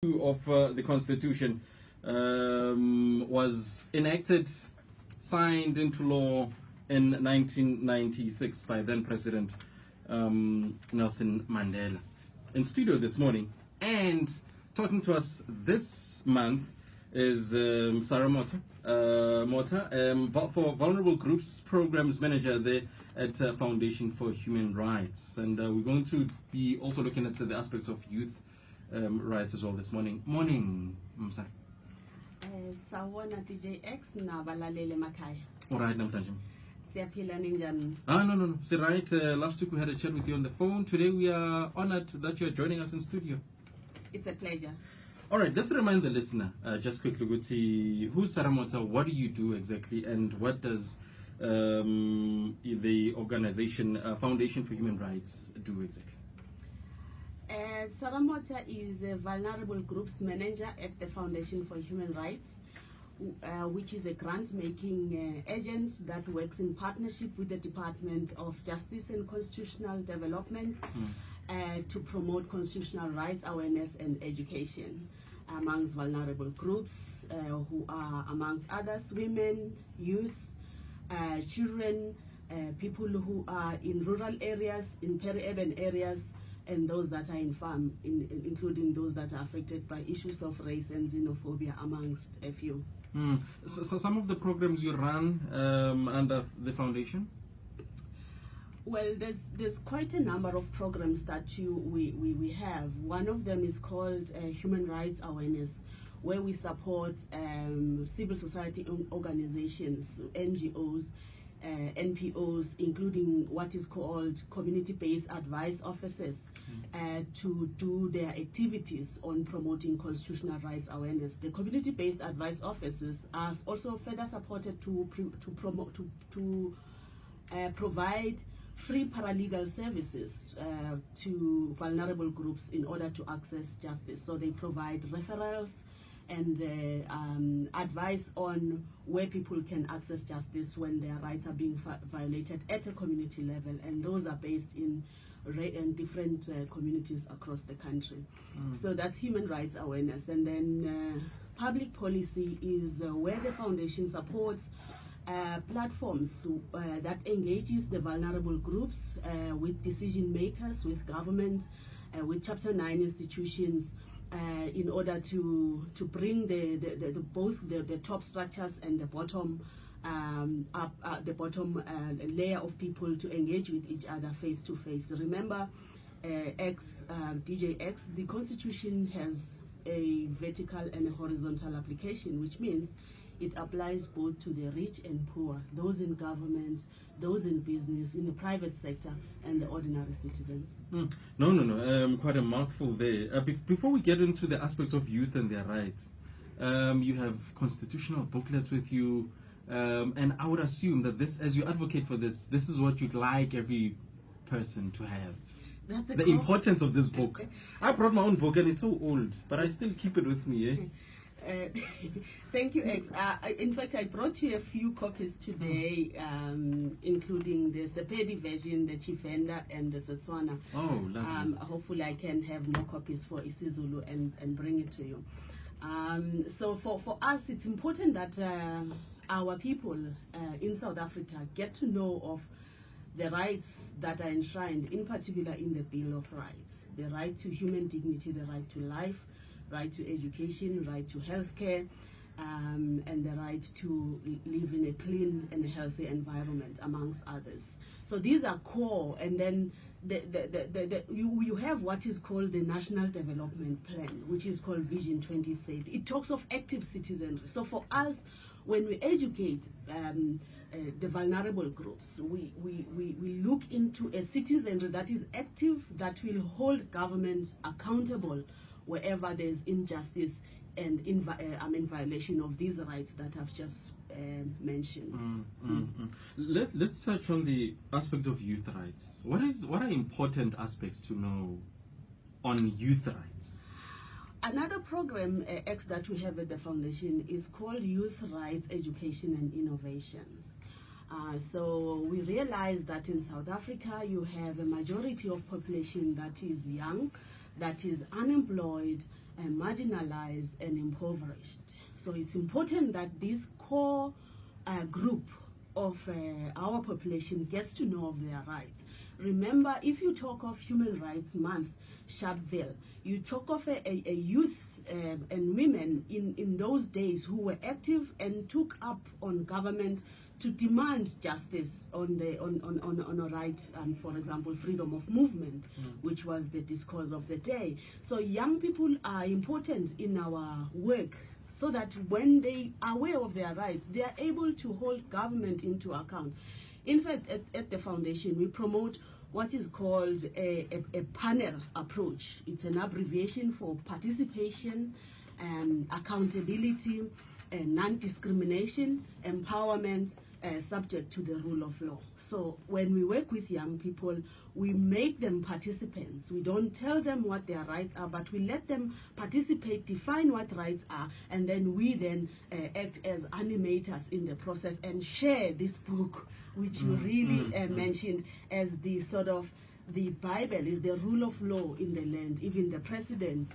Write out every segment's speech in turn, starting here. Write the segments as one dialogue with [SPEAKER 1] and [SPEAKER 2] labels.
[SPEAKER 1] of the Constitution was enacted, signed into law in 1996 by then President Nelson Mandela. In studio this morning and talking to us this month is Sarah Mota, for Vulnerable Groups Programs Manager there at Foundation for Human Rights. And we're going to be also looking at the aspects of youth rights as well this morning. Morning, Msa.
[SPEAKER 2] Sawona DJX na balalele makhaya.
[SPEAKER 1] All right, namhlanje.
[SPEAKER 2] Siyaphila ninjani?
[SPEAKER 1] No. See, right, last week we had a chat with you on the phone. Today we are honored that you are joining us in studio.
[SPEAKER 2] It's a pleasure.
[SPEAKER 1] All right, let's remind the listener just quickly, Guti, who's Sarah Mota, what do you do exactly, and what does the organization Foundation for Human Rights do exactly?
[SPEAKER 2] Sarah Mota is a Vulnerable Groups Manager at the Foundation for Human Rights, which is a grant-making agent that works in partnership with the Department of Justice and Constitutional Development to promote constitutional rights, awareness and education amongst vulnerable groups who are, amongst others, women, youth, children, people who are in rural areas, in peri-urban areas, and those that are in farm, including those that are affected by issues of race and xenophobia, amongst a few.
[SPEAKER 1] So some of the programs you run under the foundation?
[SPEAKER 2] Well, there's quite a number of programs that we have. One of them is called Human Rights Awareness, where we support civil society organizations, NGOs, NPOs, including what is called community-based advice officers, to do their activities on promoting constitutional rights awareness. The community-based advice officers are also further supported to provide free paralegal services to vulnerable groups in order to access justice. So they provide referrals and advice on where people can access justice when their rights are being violated at a community level, and those are based in different communities across the country. So that's human rights awareness. And then public policy is where the foundation supports platforms that engages the vulnerable groups with decision makers, with government, with Chapter 9 institutions, in order to bring both the top structures and the bottom layer of people to engage with each other face to face. Remember, DJX, the Constitution has a vertical and a horizontal application, which means it applies both to the rich and poor, those in government, those in business, in the private sector, and the ordinary citizens.
[SPEAKER 1] No. Quite a mouthful there. Before we get into the aspects of youth and their rights, you have constitutional booklets with you, and I would assume that this, as you advocate for this is what you'd like every person to have.
[SPEAKER 2] That's
[SPEAKER 1] the importance of this book. I brought my own book and it's so old, but I still keep it with me.
[SPEAKER 2] Thank you, X. In fact, I brought you a few copies today, including the Sepedi version, the Chifenda, and the Setswana.
[SPEAKER 1] Oh, lovely.
[SPEAKER 2] Hopefully I can have more copies for isiZulu and bring it to you. So for us, it's important that our people in South Africa get to know of the rights that are enshrined, in particular in the Bill of Rights. The right to human dignity, the right to life, right to education, right to healthcare, and the right to live in a clean and healthy environment, amongst others. So these are core, and then you have what is called the National Development Plan, which is called Vision 2030. It talks of active citizenry. So for us, when we educate the vulnerable groups, we look into a citizenry that is active, that will hold government accountable wherever there's injustice and violation of these rights that I've just mentioned.
[SPEAKER 1] Let's touch on the aspect of youth rights. What are important aspects to know on youth rights?
[SPEAKER 2] Another program, X, that we have at the foundation is called Youth Rights, Education and Innovations. So we realize that in South Africa you have a majority of population that is young, that is unemployed, marginalized and impoverished. So it's important that this core group of our population gets to know of their rights. Remember, if you talk of Human Rights Month, Sharpeville, you talk of a youth and women in those days who were active and took up on government to demand justice on a right, for example, freedom of movement, which was the discourse of the day. So young people are important in our work, so that when they are aware of their rights, they are able to hold government into account. In fact, at the foundation, we promote what is called a panel approach. It's an abbreviation for participation, accountability, non-discrimination, empowerment, subject to the rule of law. So when we work with young people, we make them participants. We don't tell them what their rights are, but we let them participate, define what rights are, and then we then act as animators in the process and share this book, which you really mentioned as the sort of the Bible, is the rule of law in the land. Even the president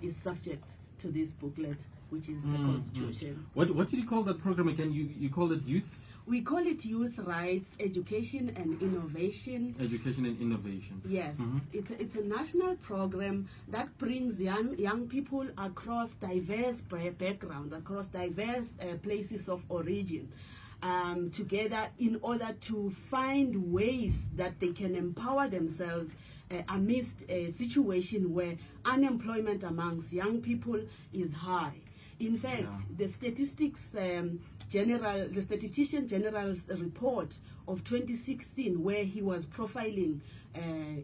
[SPEAKER 2] is subject to this booklet, which is the Constitution.
[SPEAKER 1] What did you call that program again? You called it Youth?
[SPEAKER 2] We call it Youth Rights, Education and Innovation.
[SPEAKER 1] Education and Innovation.
[SPEAKER 2] Yes, it's a national program that brings young people across diverse backgrounds, across diverse places of origin, together in order to find ways that they can empower themselves amidst a situation where unemployment amongst young people is high. In fact, the statistics the Statistician General's report of 2016, where he was profiling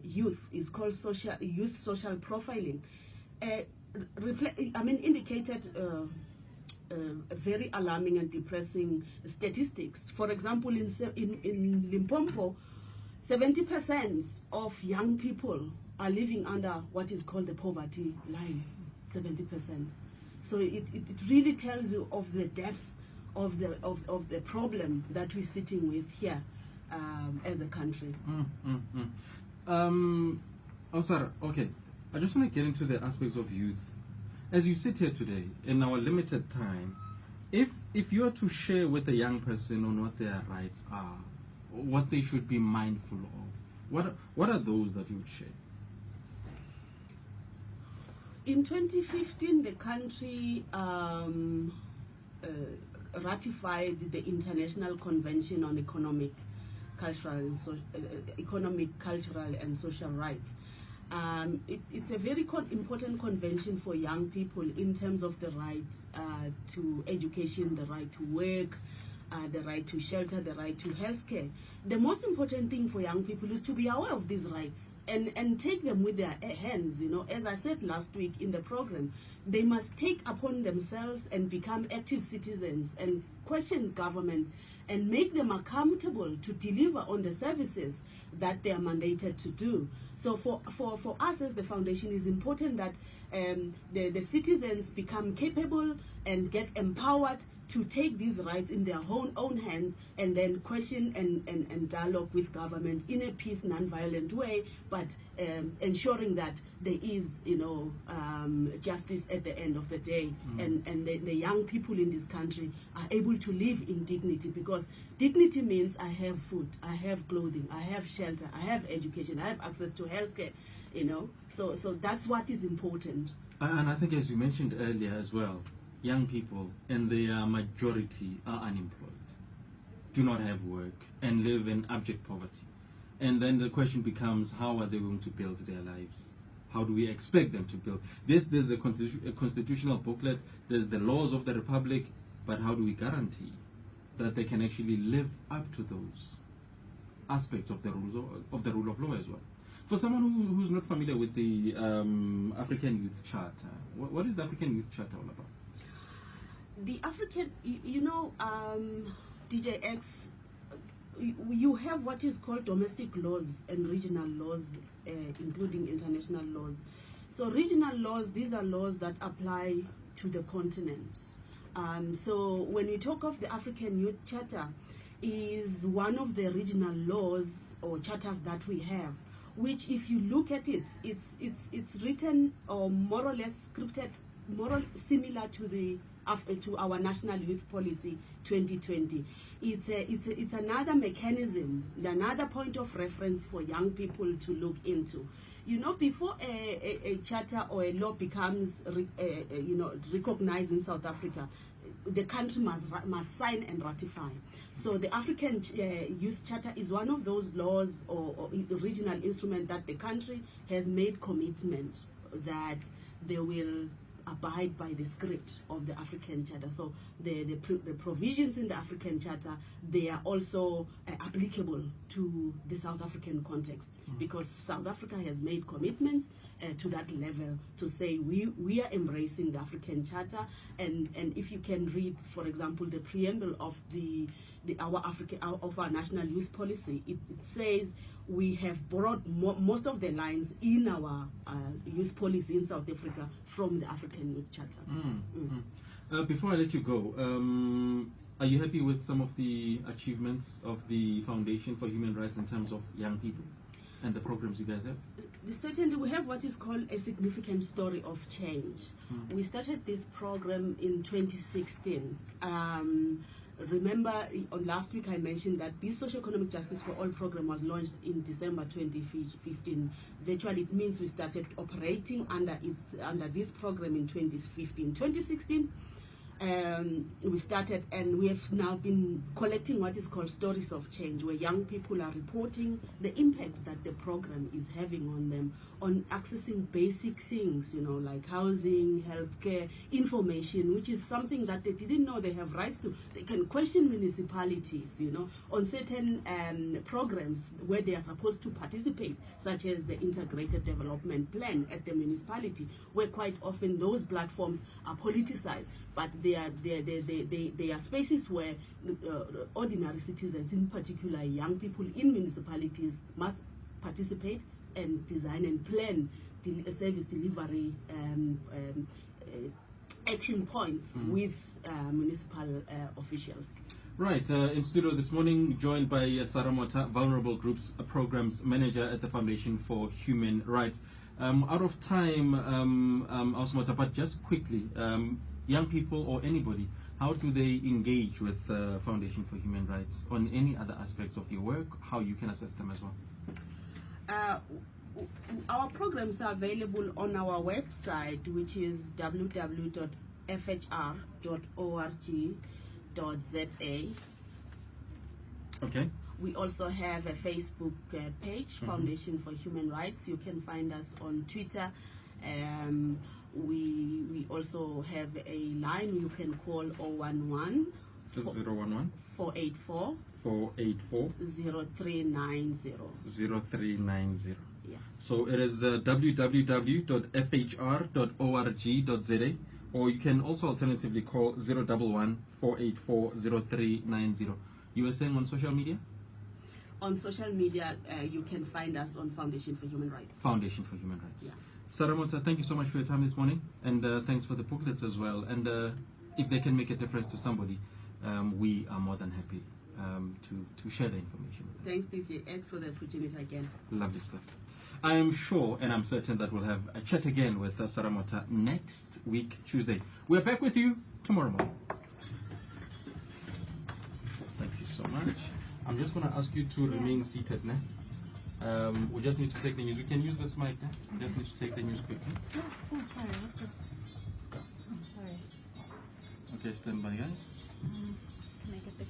[SPEAKER 2] youth, is called youth social profiling, indicated very alarming and depressing statistics. For example, in Limpopo, 70% of young people are living under what is called the poverty line. 70%. So it really tells you of the depth of the problem that we're sitting with here as a country.
[SPEAKER 1] Sarah, okay, I just want to get into the aspects of youth. As you sit here today, in our limited time, if you are to share with a young person on what their rights are, what they should be mindful of, what are those that you would share?
[SPEAKER 2] In 2015, the country ratified the International Convention on Economic, Cultural, and Social Rights. It's a very important convention for young people in terms of the right to education, the right to work, the right to shelter, the right to healthcare. The most important thing for young people is to be aware of these rights and take them with their hands. You know, as I said last week in the program, they must take upon themselves and become active citizens and question government and make them accountable to deliver on the services that they are mandated to do. So for us as the foundation, it's important that the citizens become capable and get empowered to take these rights in their own hands and then question and dialogue with government in a peace, non-violent way, but ensuring that there is, justice at the end of the day, and the young people in this country are able to live in dignity, because dignity means I have food, I have clothing, I have shelter, I have education, I have access to healthcare, so that's what is important.
[SPEAKER 1] And I think, as you mentioned earlier as well, young people in their majority are unemployed, do not have work, and live in abject poverty. And then the question becomes, how are they going to build their lives? How do we expect them to build? There's a constitutional booklet, there's the laws of the republic, but how do we guarantee that they can actually live up to those aspects of the rule of law as well? For someone who's not familiar with the African Youth Charter, what is the African Youth Charter all about?
[SPEAKER 2] The African, DJ X, you have what is called domestic laws and regional laws, including international laws. So regional laws, these are laws that apply to the continent. So when we talk of the African Youth Charter, is one of the regional laws or charters that we have, which, if you look at it, it's written or more or less scripted, similar to our National Youth Policy 2020. It's another mechanism, another point of reference for young people to look into. You know, before a charter or a law becomes recognized in South Africa, the country must sign and ratify. So the African Youth Charter is one of those laws or regional instrument that the country has made commitment that they will abide by the script of the African Charter. So the provisions in the African Charter, they are also applicable to the South African context, because South Africa has made commitments to that level to say we are embracing the African Charter. And if you can read, for example, the preamble of our National Youth Policy, it says we have borrowed most of the lines in our youth policy in South Africa from the African Youth Charter.
[SPEAKER 1] Before I let you go, are you happy with some of the achievements of the Foundation for Human Rights in terms of young people and the programs you guys have?
[SPEAKER 2] Certainly, we have what is called a significant story of change. We started this program in 2016. Remember, on last week I mentioned that this Socio-Economic Justice for All program was launched in December 2015. Virtually, it means we started operating under this program in 2015. 2016, we started, and we have now been collecting what is called stories of change, where young people are reporting the impact that the program is having on them, on accessing basic things, you know, like housing, healthcare, information, which is something that they didn't know they have rights to. They can question municipalities, you know, on certain programs where they are supposed to participate, such as the Integrated Development Plan at the municipality, where quite often those platforms are politicized. But they are spaces where ordinary citizens, in particular young people in municipalities, must participate and design and plan service delivery action points with municipal officials.
[SPEAKER 1] Right, in studio this morning, joined by Sarah Mota, Vulnerable Groups Programs Manager at the Foundation for Human Rights. Out of time, Mota, but just quickly, young people or anybody, how do they engage with Foundation for Human Rights on any other aspects of your work, how you can assist them as well?
[SPEAKER 2] Our programs are available on our website, which is www.fhr.org.za.
[SPEAKER 1] Okay.
[SPEAKER 2] We also have a Facebook page, Foundation for Human Rights. You can find us on Twitter. We also have a line you can call 011 484 0390.
[SPEAKER 1] 0390.
[SPEAKER 2] Yeah.
[SPEAKER 1] So it is www.fhr.org.za, or you can also alternatively call 011 484 0390. You were saying on social media?
[SPEAKER 2] On social media, you can find us on Foundation for Human Rights.
[SPEAKER 1] Foundation for Human Rights.
[SPEAKER 2] Yeah.
[SPEAKER 1] Sarah Mota, thank you so much for your time this morning, and thanks for the booklets as well. And if they can make a difference to somebody, we are more than happy to share the information.
[SPEAKER 2] Thanks, DJ. Thanks for the opportunity again.
[SPEAKER 1] Lovely stuff. I am sure and I'm certain that we'll have a chat again with Sarah Mota next week, Tuesday. We're back with you tomorrow morning. Thank you so much. I'm just going to ask you to remain seated now. We just need to take the news. You can use this mic now. We just need to take the news quickly.
[SPEAKER 3] Oh, sorry. What's this?
[SPEAKER 1] Scarf.
[SPEAKER 3] I'm sorry.
[SPEAKER 1] Okay, stand by, guys.
[SPEAKER 3] Can I get the